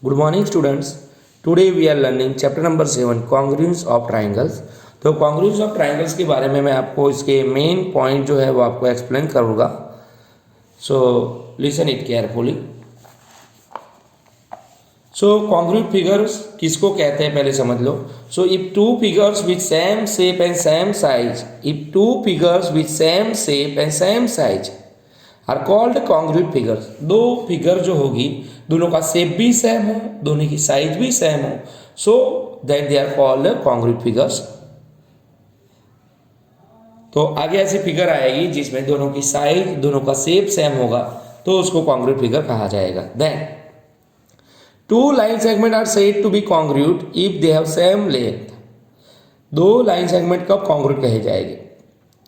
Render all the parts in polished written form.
Good morning students. Today we are learning chapter number 7 congruence of triangles. तो congruence of triangles के बारे में मैं आपको इसके मेन पॉइंट जो है वो आपको एक्सप्लेन करूँगा। So listen it carefully. So congruent figures किसको कहते हैं पहले समझ लो। So if two figures with same shape and same size, if two figures with same shape and same size are called congruent figures. दो figure जो होगी दोनों का शेप भी सेम हो, दोनों की साइज भी सेम हो, so that they are called congruent figures. तो आगे ऐसी फिगर आएगी जिसमें दोनों की साइज दोनों का शेप सेम होगा तो उसको कॉन्ग्रुएंट फिगर कहा जाएगा। Then two line segment are said to be congruent if they have same length. दो लाइन सेगमेंट कब कॉन्ग्रुएंट कहे जाएंगे?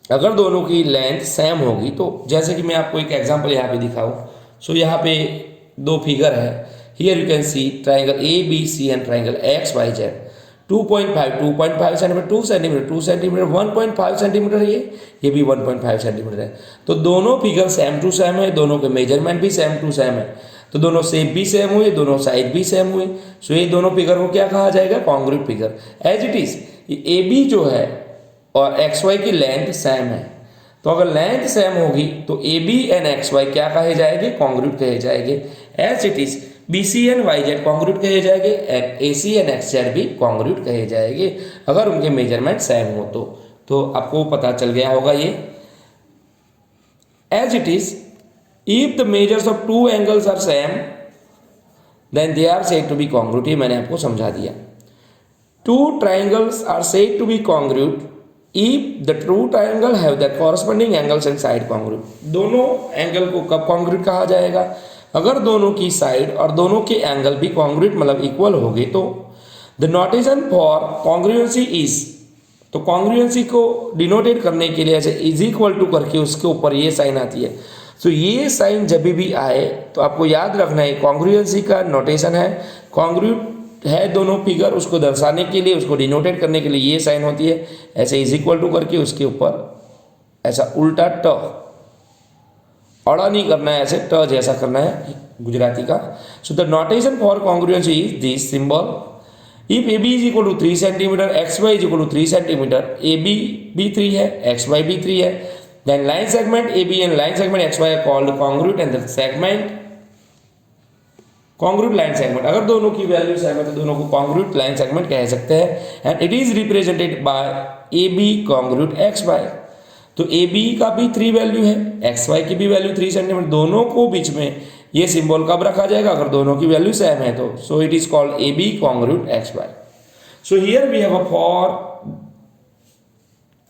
अगर दोनों की लेंथ सेम होगी। तो जैसे कि मैं आपको एक एग्जांपल यहाँ पे दिखाऊं। सो यहाँ पे दो फिगर है। Here you can see triangle A B C and triangle X Y Z. 2.5 centimetre, 2 centimetre, 2 centimetre, 1.5 centimetre है, ये भी 1.5 सेंटीमीटर है। तो दोनों फिगर सेम टू सेम है, दोनों के मेजरमेंट भी सेम टू सेम है, तो दोनों शेप भी सेम हुए, दोनों साइज भी सेम हुए। सो ये दोनों फिगर को क्या कहा जाएगा? Congruent figure. As it is A B जो है और एक्स वाई की लेंथ सेम है, तो अगर लेंथ सेम होगी तो A B and X Y क्या कहे जाएंगे? कॉन्ग्रुएंट कहे जाएंगे। As it is B C and Y Z congruent कहे जाएंगे, A C and X Z भी कॉन्ग्रुएंट कहे जाएंगे अगर उनके मेजरमेंट सेम हो तो आपको पता चल गया होगा ये। As it is if the measures of two angles are same then they are said to be congruent. ये मैंने आपको समझा दिया। Two triangles are said to be congruent if the two triangle have the corresponding angles and side congruent. दोनों angle को कब congruent कहा जाएगा? अगर दोनों की साइड और दोनों के एंगल भी कॉन्ग्रुएंट मतलब इक्वल हो गए तो। The notation for congruency is, तो कॉन्ग्रुएंसी को डिनोटेट करने के लिए ऐसे इज इक्वल टू करके उसके ऊपर ये साइन आती है। तो ये साइन जब भी आए तो आपको याद रखना है कॉन्ग्रुएंसी का नोटेशन है। कॉन्ग्रुएंट है दोनों फिगर, उसको दर्शाने के लिए उसको डिनोटेट करने के लिए ये साइन होती है, ऐसे इज इक्वल टू करके उसके ऊपर ऐसा उल्टा ट, अड़ा नहीं करना है, ऐसे ट जैसा करना है गुजराती का। So the notation for congruency is this symbol. If A B is equal to 3 centimetre, X Y is equal to 3 centimetre, A B भी 3 है, एक्स वाई भी 3 है, then line segment A B and line segment X Y are called congruent and the segment congruent line segment. अगर दोनों की value same है तो दोनों को कॉन्ग्रुएंट लाइन सेगमेंट कह सकते हैं। And it is represented by A B congruent X Y. तो ए बी का भी 3 वैल्यू है, एक्स वाई की भी वैल्यू 3 सेंटीमीटर, दोनों को बीच में ये सिंबल कब रखा जाएगा? अगर दोनों की वैल्यू सेम है तो। So it is called A B congruent X Y. So here we have a four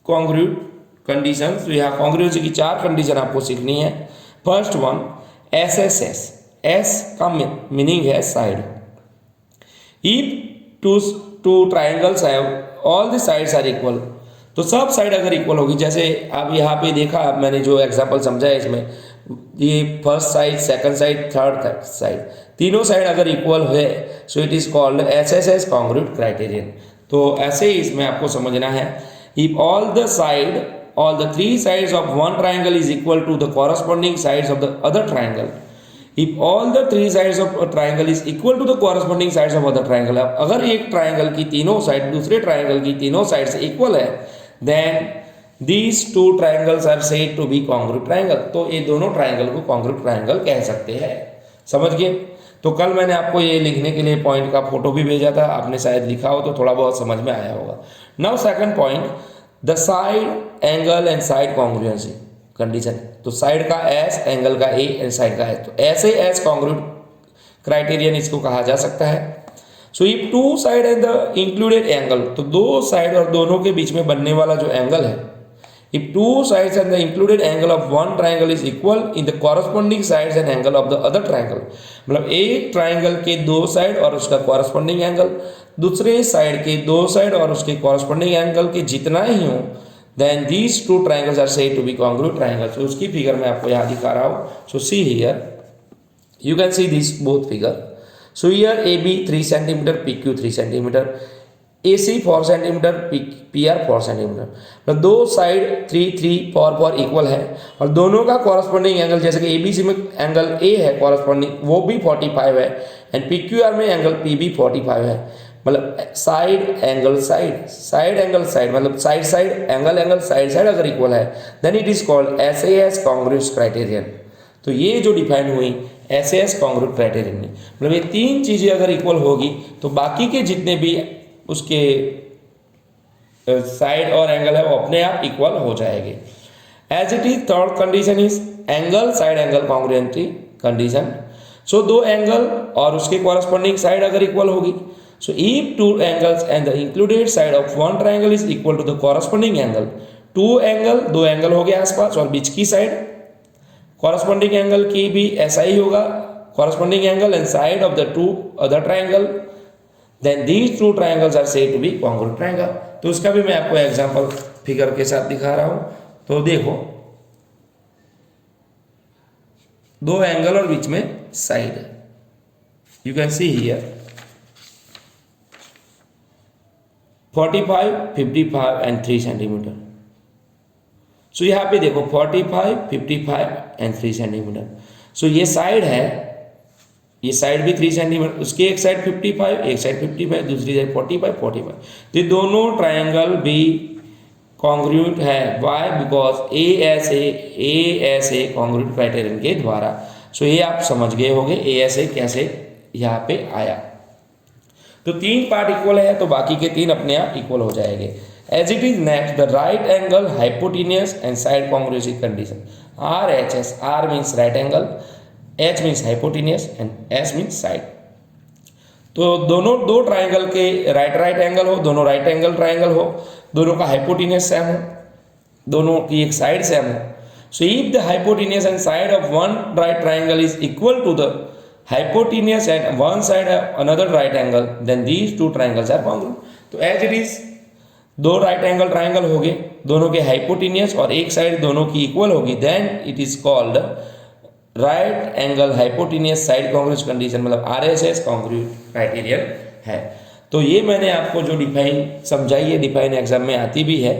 congruent condition. तो यहाँ कॉन्ग्रुएंसी की 4 कंडीशन आपको सीखनी है। First one S S S. S का मीनिंग है side. If two triangles have all the sides are equal, तो सब साइड अगर इक्वल होगी, जैसे आप यहाँ पे देखा मैंने जो एग्जांपल समझा है इसमें, ये first side, second side, third side, तीनों साइड अगर इक्वल है सो it is called S S S congruent criterion. तो ऐसे ही इसमें आपको समझना है if all the 3 sides of one triangle is equal to the corresponding sides of the other triangle. If all the 3 sides of a triangle is equal to the corresponding sides of other triangle, अगर एक triangle की तीनों side दूसरे triangle की तीनों side से equal है, then these two triangles are said to be congruent triangle। तो ये दोनों ट्राइंगल को congruent triangle कह सकते हैं। समझ गए? तो कल मैंने आपको ये लिखने के लिए पॉइंट का फोटो भी भेजा था, आपने शायद लिखा हो तो थोड़ा बहुत समझ में आया होगा। Now second point the side angle and side congruency condition. तो साइड का एस, एंगल का ए एंड साइड का एस, तो ऐसे एस कॉन्ग्रुएंट क्राइटेरियन इसको कहा जा सकता है। सो if to side and the included angle, तो दो साइड और दोनों के बीच में बनने वाला जो एंगल है, if two sides and the included angle of one triangle is equal in the corresponding sides and angle of the other triangle, मतलब एक ट्राइंगल के दो साइड और उसका कॉरस्पॉन्डिंग एंगल दूसरे साइड के दो साइड और उसके कॉरस्पॉन्डिंग एंगल के जितना ही हो, then these two triangles are said to be congruent triangle. So उसकी फिगर मैं आपको यहाँ दिखा रहा हूँ। So see here you can see this both figure. So here AB 3 centimeter, PQ 3 centimeter, AC 4 centimetre, PR 4 centimetre, मतलब दो side 3 3 4 equal है और दोनों का कॉरस्पॉन्डिंग एंगल, जैसे कि ABC में एंगल A है कॉरस्पॉन्डिंग, वो भी 45 है, एंड PQR में एंगल P भी 45 है। मतलब side angle side, side angle side, मतलब side side angle angle side side अगर इक्वल है, then it is called SAS congruence criterion. तो ये जो डिफाइन हुई SAS कॉन्ग्रुएंस क्राइटेरियन में, मतलब ये तीन चीज़ें अगर इक्वल होगी तो बाकी के जितने भी उसके साइड और एंगल है वो अपने आप इक्वल हो जाएंगे। As it is third condition is angle side angle congruency condition. So दो एंगल और उसके कॉरस्पॉन्डिंग साइड अगर इक्वल होगी, so if two angles and the included side of one triangle is equal to the corresponding angle, two angle, दो angle हो गए आसपास और बीच की साइड, corresponding एंगल की भी ऐसा ही होगा, corresponding angle and side of the two other triangle, then these two triangles are said to be congruent triangle। तो उसका भी मैं आपको एग्जांपल फिगर के साथ दिखा रहा हूं। तो देखो दो एंगल और बीच में साइड है, you can see here 45, 55 and 3 centimetre. So यहाँ पे देखो 45, 55 एंड 3 सेंटीमीटर। सो ये साइड है, ये साइड भी 3 सेंटीमीटर, उसकी एक साइड 55, एक साइड 55, दूसरी साइड 45, 45। तो ये दोनों ट्राइंगल भी कॉन्ग्रुएंट है। Why? Because ASA congruent criterion के द्वारा। सो ये आप समझ गए होंगे ASA कैसे यहाँ पे आया। तो तीन पार्ट इक्वल है तो बाकी के तीन अपने आप इक्वल हो जाएंगे। As it is next the right angle hypotenuse and side congruency condition. RHS, R means right angle, H means hypotenuse and S means side. तो दोनों दो ट्राइंगल के राइट एंगल हो, दोनों राइट एंगल ट्राइंगल हो, दोनों का हाइपोटेन्यूस सेम हो, दोनों की एक साइड सेम हो। So if the hypotenuse and side of one right triangle is equal to the hypotenuse and one side another right angle, then these two triangles are congruent। तो as it is दो right angle triangle हो गए, दोनों के hypotenuse और एक side दोनों की इक्वल होगी, then it is called right angle hypotenuse side congruence condition, मतलब RHS कॉन्ग्रुएंट क्राइटेरियन है। तो ये मैंने आपको जो डिफाइन समझाई है, डिफाइन एग्जाम में आती भी है,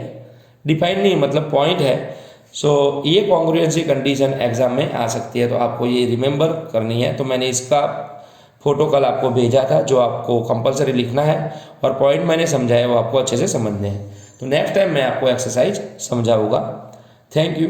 डिफाइन नहीं मतलब पॉइंट है। सो ये कॉन्ग्रुएंसी कंडीशन एग्जाम में आ सकती है, तो आपको ये रिमेंबर करनी है। तो मैंने इसका फोटो कल आपको भेजा था जो आपको कंपलसरी लिखना है, और पॉइंट मैंने समझाया वो आपको अच्छे से समझने हैं। तो नेक्स्ट टाइम मैं आपको एक्सरसाइज समझाऊंगा। Thank you.